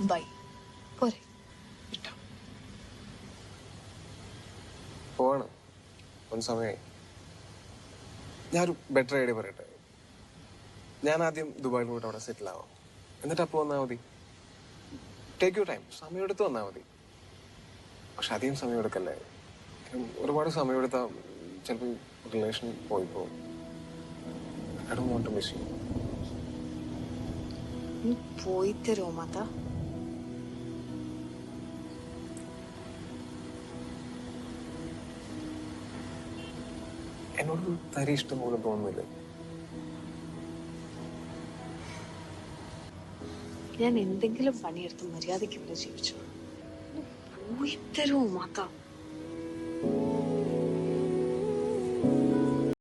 By പോരെ. പോവാണ്. ഒന്ന് സമയമായി. ഞാനൊരു ബെറ്റർ ഐഡിയ പറയട്ടെ. ഞാൻ ആദ്യം ദുബായിൽ പോയിട്ട് അവിടെ സെറ്റിൽ ആവാം. എന്നിട്ട് അപ്പോൾ വന്നാൽ മതി. Take you time. സമയമെടുത്ത് വന്നാൽ മതി. പക്ഷെ അധികം സമയം എടുക്കല്ലേ. ഒരുപാട് സമയം എടുത്താൽ ചിലപ്പോൾ റിലേഷൻ പോയി പോകും. I don't want to miss you. പോയി തരുമോ മാത? എന്നോട് തരി ഇഷ്ടം പോലെ തോന്നുന്നില്ല. ഞാൻ എന്തെങ്കിലും പണിയെടുത്ത് മര്യാദയ്ക്ക് ഇവിടെ ജീവിച്ചു. പോയി തരുമോ മാത?